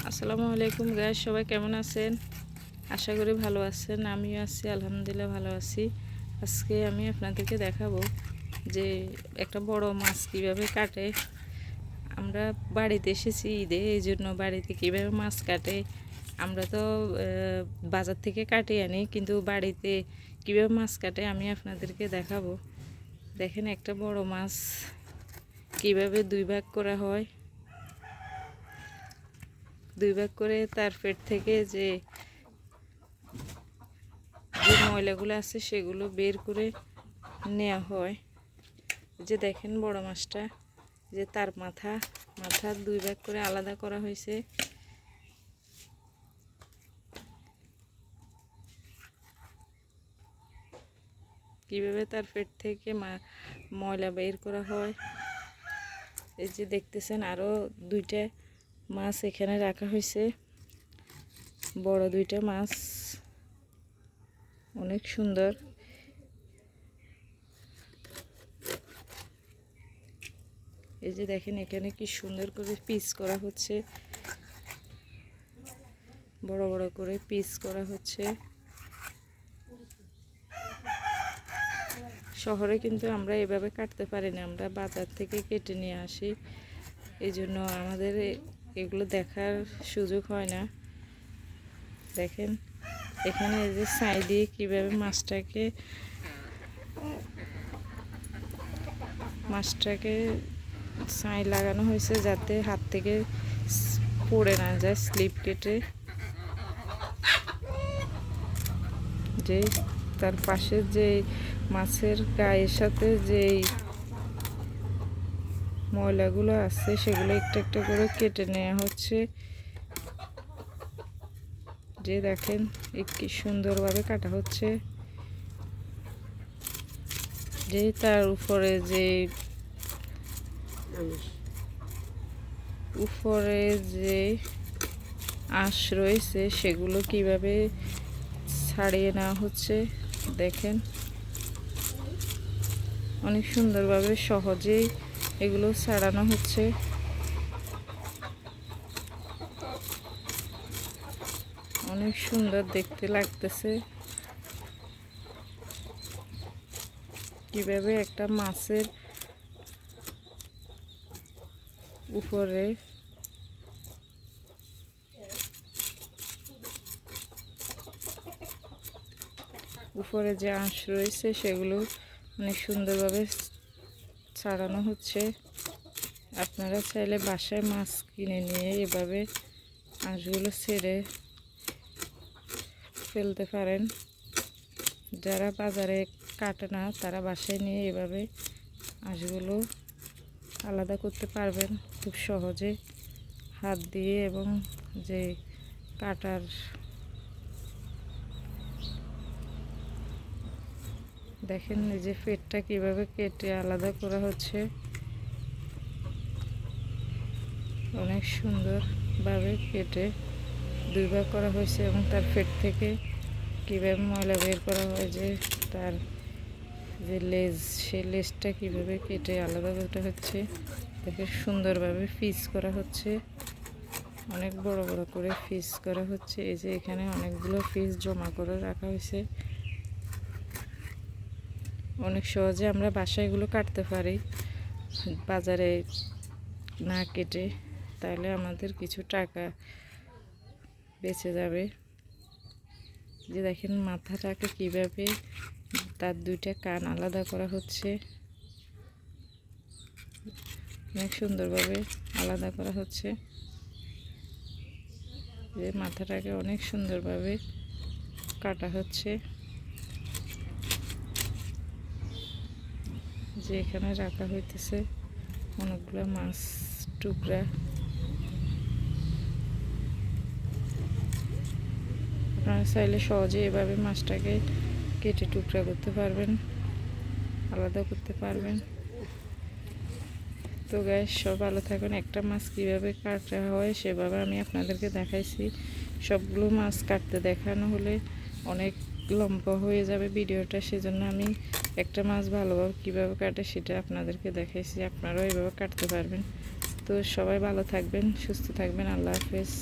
আসসালামু আলাইকুম গাইস, সবাই কেমন আছেন? আশা করি ভালো আছেন। আমিও আছি, আলহামদুলিল্লাহ ভালো আছি। আজকে আমি আপনাদেরকে দেখাবো যে একটা বড় মাছ কিভাবে কাটে। আমরা বাড়িতে এসেছি ঈদে, এই জন্য বাড়িতে কিভাবে মাছ কাটে আমরা তো বাজার থেকে কাটে আনি, কিন্তু বাড়িতে কিভাবে মাছ কাটে আমি আপনাদেরকে দেখাবো। দেখেন একটা বড় মাছ কিভাবে দুই ভাগ করা হয়। দুই ভাগ করে তার পেট থেকে যে ময়লাগুলো আছে সেগুলো বের করে নেওয়া হয়। যে দেখেন বড় মাছটা, যে তার মাথা দুই ভাগ করে আলাদা করা হয়েছে। কিভাবে তার পেট থেকে ময়লা বের করা হয়। এই যে দেখতেছেন আরো দুইটা মাছ এখানে রাখা হয়েছে, বড় দুইটা মাছ, অনেক সুন্দর। এই যে দেখেন এখানে কি সুন্দর করে পিস করা হচ্ছে, বড় বড় করে পিস করা হচ্ছে। শহরে কিন্তু আমরা এভাবে কাটতে পারি না, আমরা বাজার থেকে কেটে নিয়ে আসি, এই জন্য আমাদের এগুলো দেখার সুযোগ হয় না। দেখেন এখানে এই যে ছাই দিয়ে কীভাবে মাছটাকে ছাই লাগানো হয়েছে, যাতে হাত থেকে পড়ে না যায়, স্লিপ কেটে। যে তার পাশে যে মাছের গায়ের সাথে যে ময়লাগুলো আছে সেগুলো একটা একটা করে কেটে নেওয়া হচ্ছে। যে দেখেন কি সুন্দরভাবে কাটা হচ্ছে। যে তার উপরে যে আঁশ রয়েছে সেগুলো কিভাবে ছাড়িয়ে নেওয়া হচ্ছে দেখেন। অনেক সুন্দরভাবে সহজেই এগুলো ছাড়ানো হচ্ছে। অনেক সুন্দর দেখতে লাগতেছে কিভাবে একটা মাছের উপরে যে আঁশ রয়েছে সেগুলো অনেক সুন্দরভাবে ছাড়ানো হচ্ছে। আপনারা চাইলে বাসায় মাছ কিনে নিয়ে এভাবে আঁশগুলো ছেড়ে ফেলতে পারেন। যারা বাজারে কাটে না তারা বাসায় নিয়ে এভাবে আঁশগুলো আলাদা করতে পারবেন খুব সহজে, হাত দিয়ে। এবং যে কাটার দেখেন এই যে পেটটা কিভাবে কেটে আলাদা করা হচ্ছে, অনেক সুন্দরভাবে কেটে দুই ভাগ করা হয়েছে। এবং তার পেট থেকে কীভাবে ময়লা বের করা হয়, যে তার যে লেজ, সেই লেজটা কীভাবে কেটে আলাদা করতে হচ্ছে। দেখে সুন্দরভাবে পিস করা হচ্ছে, অনেক বড় বড় করে পিস করা হচ্ছে। এই যে এখানে অনেকগুলো পিস জমা করে রাখা হয়েছে। অনেক সহজে আমরা বাসায় এগুলো কাটতে পারি, বাজারে না কেটে, তাহলে আমাদের কিছু টাকা বেঁচে যাবে। যে দেখেন মাথাটাকে কিভাবে তার দুইটা কান আলাদা করা হচ্ছে, অনেক সুন্দরভাবে আলাদা করা হচ্ছে। যে মাথাটাকে অনেক সুন্দরভাবে কাটা হচ্ছে। যে এখানে রাখা হইতেছে অনেকগুলো মাছ টুকরা। আপনারা চাইলে সহজে এভাবে মাছটাকে কেটে টুকরা করতে পারবেন, আলাদা করতে পারবেন। তো গাইস, সব ভালো থাকুন। একটা মাছ কীভাবে কাটা হয় সেভাবে আমি আপনাদেরকে দেখাইছি। সবগুলো মাছ কাটতে দেখানো হলে অনেক লম্বা হয়ে যাবে ভিডিওটা, সেজন্য আমি একটা মাছ ভালোভাবে কীভাবে কাটে সেটা আপনাদেরকে দেখাইছি। আপনারাও এভাবে কাটতে পারবেন। তো সবাই ভালো থাকবেন, সুস্থ থাকবেন। আল্লাহ হাফেজ।